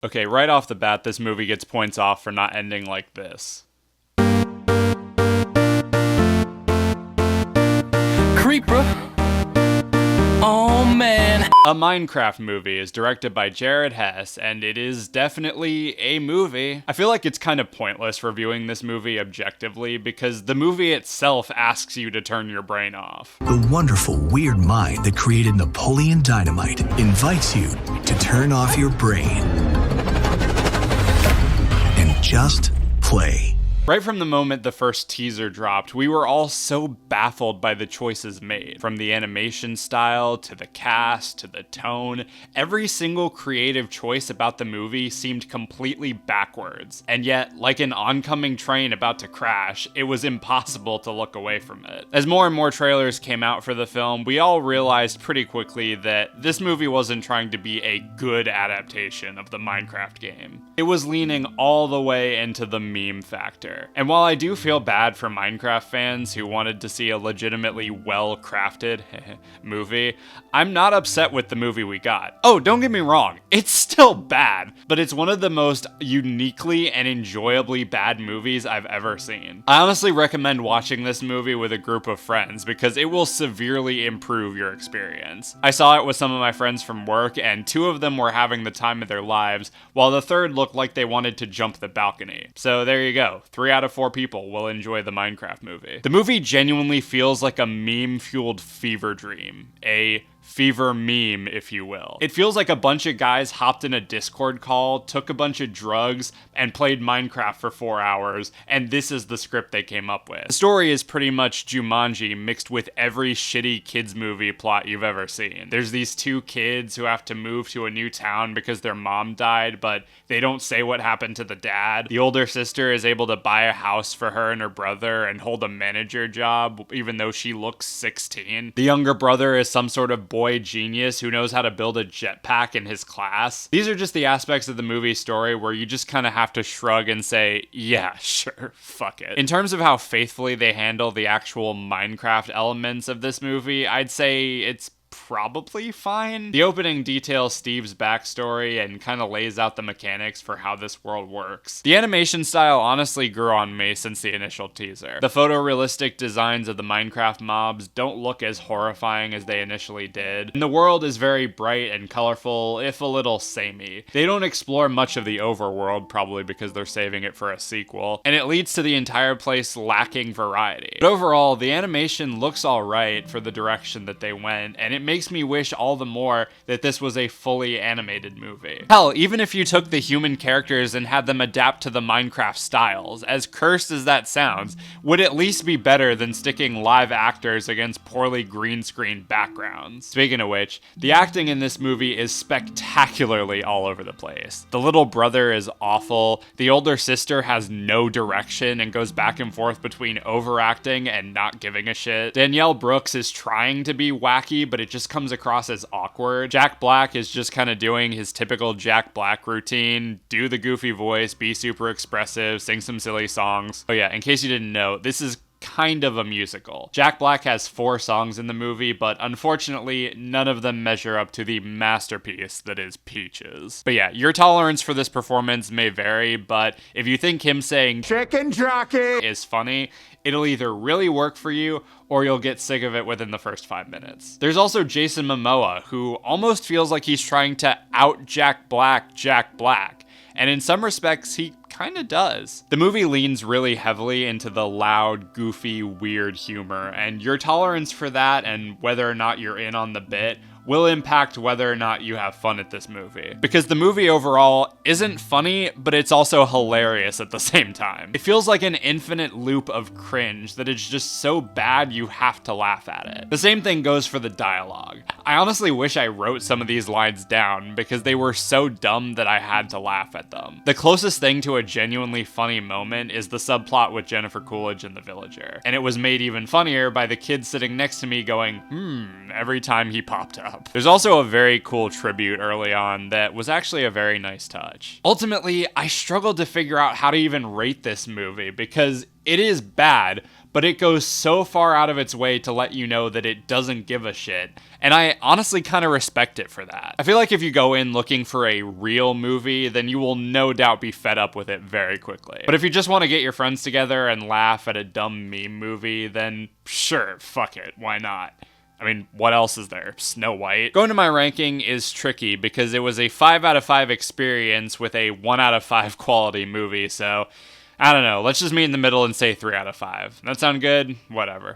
Okay, right off the bat, this movie gets points off for not ending like this. Creeper. Oh man. A Minecraft movie is directed by Jared Hess, and it is definitely a movie. I feel like it's kind of pointless reviewing this movie objectively because the movie itself asks you to turn your brain off. The wonderful, weird mind that created Napoleon Dynamite invites you to turn off your brain and just play. Right from the moment the first teaser dropped, we were all so baffled by the choices made. From the animation style, to the cast, to the tone, every single creative choice about the movie seemed completely backwards. And yet, like an oncoming train about to crash, it was impossible to look away from it. As more and more trailers came out for the film, we all realized pretty quickly that this movie wasn't trying to be a good adaptation of the Minecraft game. It was leaning all the way into the meme factor. And while I do feel bad for Minecraft fans who wanted to see a legitimately well-crafted movie, I'm not upset with the movie we got. Oh, don't get me wrong, it's still bad, but it's one of the most uniquely and enjoyably bad movies I've ever seen. I honestly recommend watching this movie with a group of friends because it will severely improve your experience. I saw it with some of my friends from work, and 2 of them were having the time of their lives, while the third looked like they wanted to jump the balcony. So there you go. 3 out of 4 people will enjoy the Minecraft movie. The movie genuinely feels like a meme-fueled fever dream. A fever meme, if you will. It feels like a bunch of guys hopped in a Discord call, took a bunch of drugs, and played Minecraft for 4 hours, and this is the script they came up with. The story is pretty much Jumanji mixed with every shitty kids movie plot you've ever seen. There's these 2 kids who have to move to a new town because their mom died, but they don't say what happened to the dad. The older sister is able to buy a house for her and her brother and hold a manager job, even though she looks 16. The younger brother is some sort of boy genius who knows how to build a jetpack in his class. These are just the aspects of the movie story where you just kind of have to shrug and say, yeah, sure, fuck it. In terms of how faithfully they handle the actual Minecraft elements of this movie, I'd say it's probably fine. The opening details Steve's backstory and kind of lays out the mechanics for how this world works. The animation style honestly grew on me since the initial teaser. The photorealistic designs of the Minecraft mobs don't look as horrifying as they initially did, and the world is very bright and colorful, if a little samey. They don't explore much of the overworld, probably because they're saving it for a sequel, and it leads to the entire place lacking variety. But overall, the animation looks alright for the direction that they went, and it makes me wish all the more that this was a fully animated movie. Hell, even if you took the human characters and had them adapt to the Minecraft styles, as cursed as that sounds, would at least be better than sticking live actors against poorly green screen backgrounds. Speaking of which, the acting in this movie is spectacularly all over the place. The little brother is awful, the older sister has no direction and goes back and forth between overacting and not giving a shit. Danielle Brooks is trying to be wacky, but it just comes across as awkward. Jack Black is just kind of doing his typical Jack Black routine, do the goofy voice, be super expressive, sing some silly songs. Oh yeah, in case you didn't know, this is kind of a musical. Jack Black has 4 songs in the movie, but unfortunately, none of them measure up to the masterpiece that is Peaches. But yeah, your tolerance for this performance may vary, but if you think him saying "chicken jockey" is funny, it'll either really work for you or you'll get sick of it within the first 5 minutes. There's also Jason Momoa, who almost feels like he's trying to out Jack Black, and in some respects, he kinda does. The movie leans really heavily into the loud, goofy, weird humor, and your tolerance for that and whether or not you're in on the bit will impact whether or not you have fun at this movie. Because the movie overall isn't funny, but it's also hilarious at the same time. It feels like an infinite loop of cringe that is just so bad you have to laugh at it. The same thing goes for the dialogue. I honestly wish I wrote some of these lines down because they were so dumb that I had to laugh at them. The closest thing to a genuinely funny moment is the subplot with Jennifer Coolidge and the villager. And it was made even funnier by the kid sitting next to me going, every time he popped up. There's also a very cool tribute early on that was actually a very nice touch. Ultimately, I struggled to figure out how to even rate this movie because it is bad, but it goes so far out of its way to let you know that it doesn't give a shit. And I honestly kind of respect it for that. I feel like if you go in looking for a real movie, then you will no doubt be fed up with it very quickly. But if you just want to get your friends together and laugh at a dumb meme movie, then sure, fuck it, why not? I mean, what else is there? Snow White? Going to my ranking is tricky because it was a 5 out of 5 experience with a 1 out of 5 quality movie, so I don't know. Let's just meet in the middle and say 3 out of 5. That sound good? Whatever.